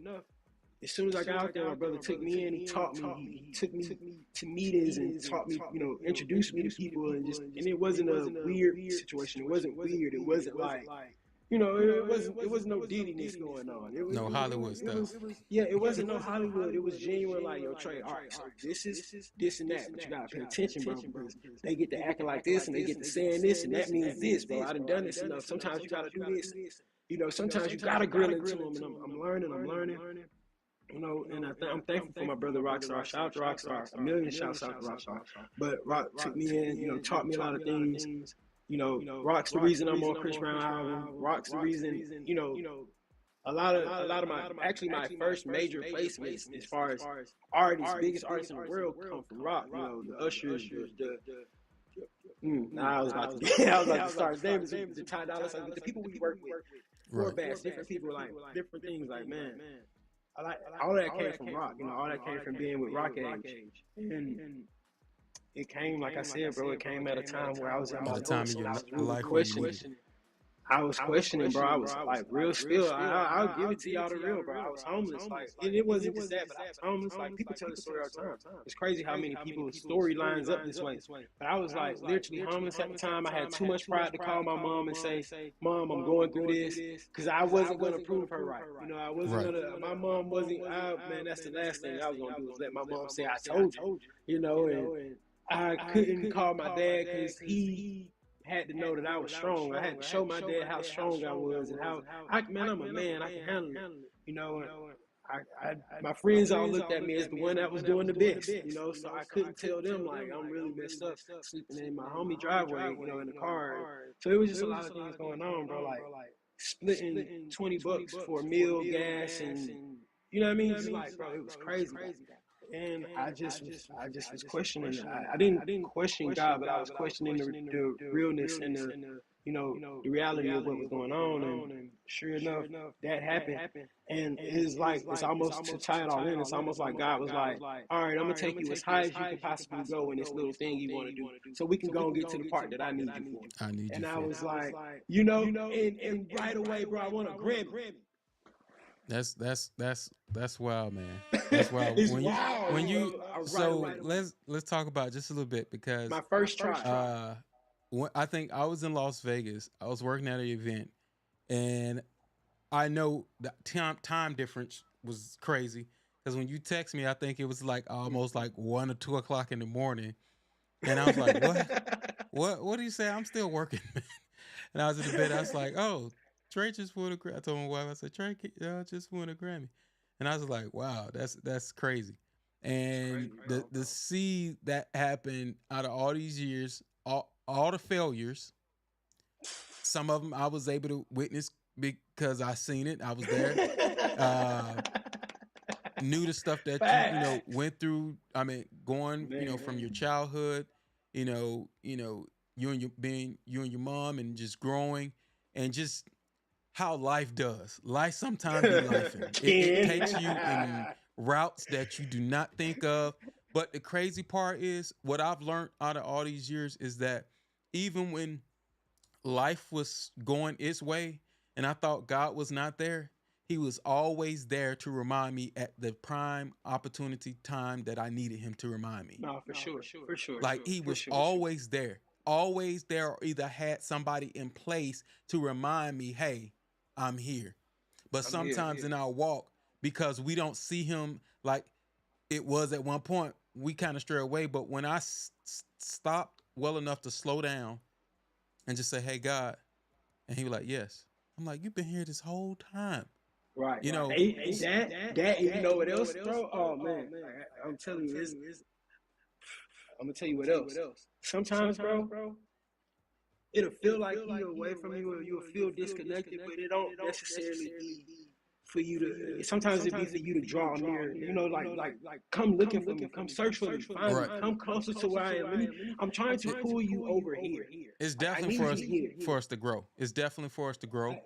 as soon as I got out there, my brother took me in. He taught me. He took me to meetings and taught me, introduced me to people, and it wasn't a weird situation. It wasn't weird. It wasn't like, it wasn't no Diddy-ness going on. It was No Hollywood stuff. It wasn't no Hollywood. It was genuine. Like, yo, Trey, all right, so this is this and that, but you gotta pay attention, bro, because they get to acting like this and they get to saying this, and that means this, bro. I done this enough. Sometimes you gotta do this. Sometimes you gotta grill into them, and I'm learning. And I'm thankful for my brother Rockstar. Shout out to Rockstar. A million shouts out to Rockstar. But Rock took me in, taught me a lot of things. Rock's the reason I'm on Chris Brown album. Rock's the reason, a lot of my first major placements as far as artists, biggest artists in the world come from Rock. The Ushers, Nah, I was about to get, I was about to start naming the Ty Dolla Signs, but the people we work with, four Right. bats, different people, like different things. Like man, I like all that came from rock. You know, all that came from being with Rock Age, and it came like I said, bro. It came at a time where I was at At my a time lowest, in and your I was really life where you questioning. needed it. I was questioning, bro. I was like real spill. I'll give it to y'all the real, bro. I was homeless, like, and it wasn't just that, but I was homeless. Like people tell the story all the time. It's crazy how many people's story lines up this way. But I was like literally homeless at the time. I had too much pride to call my mom and say, "Mom, I'm going through this," because I wasn't gonna prove her right. You know, I wasn't Right. gonna. My mom wasn't. Man, that's the last thing I was gonna do is let my mom say I told you. You know, and I couldn't call my dad because he had to know that I was strong. I had to show my dad how strong I was and how man, I'm a man, I can handle it. You know, and my friends all looked at me as the one that was doing the best, you know, so I couldn't tell them like I'm really messed up sleeping in my homie driveway, you know, in the car. So it was just a lot of things going on, bro, like splitting 20 bucks for a meal, gas, and you know what I mean? Just like, bro, it was crazy. And I just was questioning. I didn't question God, but I was questioning the realness and the, you know, the reality of what was going on. And sure enough, that happened. And it's like, it's almost to tie it all in. It's almost like God was like, all right, I'm gonna take you as high as you can possibly go in this little thing you want to do, so we can go and get to the part that I need you for. I need you And I for. was like, you know, and right away, bro, I want a Grammy. That's wild, man. That's wild. It's wild, When you bro. Right so away. let's talk about just a little bit because My first try. when I think I was in Las Vegas. I was working at an event, and I know the time difference was crazy because when you text me, I think it was like almost like 1 or 2 o'clock in the morning, and I was like, "What? What do you say? I'm still working." And I was in the bed. I was like, "Oh, Trey just won a Grammy." I told my wife, I said, "Trey just won a Grammy," and I was like, "Wow, that's crazy." And the see that happened out of all these years, all the failures, some of them I was able to witness because I seen it. I was there. Uh, Knew the stuff that Facts. went through. I mean, going Man. from your childhood, you and your mom and just growing and just how life does. Life sometimes be lifing. It Ken. takes you in routes that you do not think of. But the crazy part is what I've learned out of all these years is that even when life was going its way and I thought God was not there, he was always there to remind me at the prime opportunity time that I needed him to remind me. No, for sure. For sure. Like he For was sure. always there, or either had somebody in place to remind me, hey, I'm here. But sometimes in our walk, because we don't see him like it was at one point, we kind of stray away. But when I stopped well enough to slow down and just say, hey, God, and he was like, yes. I'm like, you've been here this whole time. Right. You know, That, and you know what else, bro? Oh, man. I'm telling you, I'm going to tell you what else. Sometimes, bro, it'll feel like you're away from you or you'll feel disconnected, but it don't necessarily be for you to, sometimes it be for you to draw near, you know, like come looking for me, come search for me, find me, right. come closer to where I am. I'm trying to pull you over here. It's Like I definitely need you here. for us to grow. It's definitely for us to grow.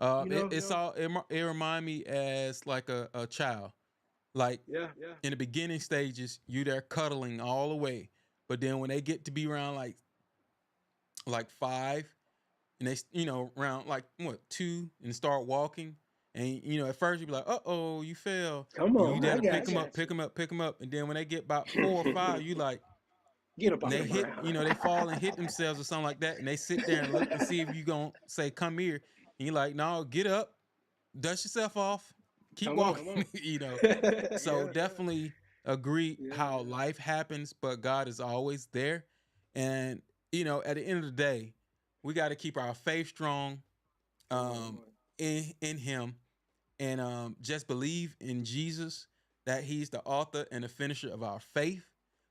You know? It remind me as like a child. Like Yeah. in the beginning stages, you there cuddling all the way, but then when they get to be around like 5, and they around like what 2 and start walking, and at first you be like, oh, you fell. Come And you on, I there to pick got them you. up, pick them up, and then when they get about 4 or 5, you like. Get up And off they the hit, ground. they fall and hit themselves or something like that, and they sit there and look and see if you gonna say, "Come here," and you're like, "No, get up, dust yourself off, keep Come on. walking." So Yeah. definitely agree Yeah. how life happens, but God is always there, and at the end of the day, we got to keep our faith strong, um, in Him, and just believe in Jesus that He's the author and the finisher of our faith.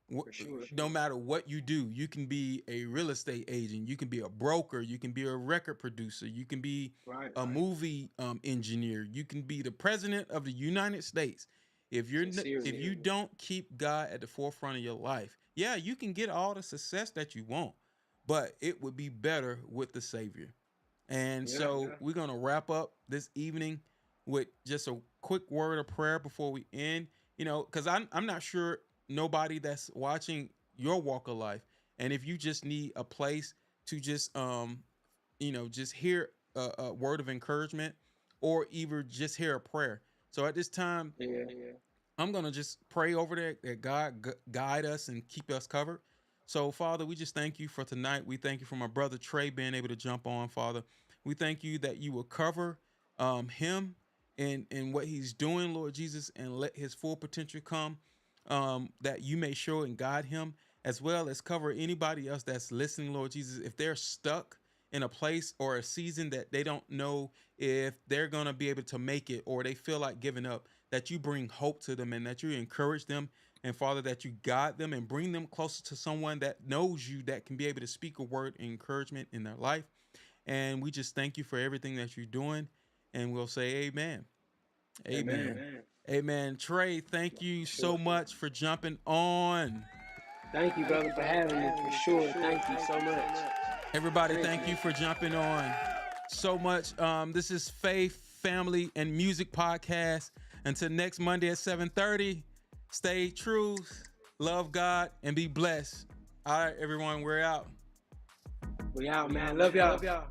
For sure. No matter what you do, you can be a real estate agent, you can be a broker, you can be a record producer, you can be Right. a movie engineer, you can be the president of the United States. If you don't keep God at the forefront of your life, yeah, you can get all the success that you want, but it would be better with the Savior. And so we're going to wrap up this evening with just a quick word of prayer before we end, because I'm not sure nobody that's watching your walk of life. And if you just need a place to just, just hear a word of encouragement or even just hear a prayer. So at this time, I'm going to just pray over that God guide us and keep us covered. So, Father, we just thank you for tonight. We thank you for my brother Trey being able to jump on, Father. We thank you that you will cover him and what he's doing, Lord Jesus, and let his full potential come, that you may show and guide him, as well as cover anybody else that's listening, Lord Jesus. If they're stuck in a place or a season that they don't know if they're going to be able to make it, or they feel like giving up, that you bring hope to them and that you encourage them. And Father, that you guide them and bring them closer to someone that knows you, that can be able to speak a word of encouragement in their life. And we just thank you for everything that you're doing. And we'll say amen. Amen. Amen. Trey, thank you so much for jumping on. Thank you, brother, for having me, for sure. Thank you so much. Everybody, thank you for jumping on so much. This is Faith, Family, and Music Podcast. Until next Monday at 7:30, stay true, love God, and be blessed. All right, everyone, we're out. We out, man. Love y'all.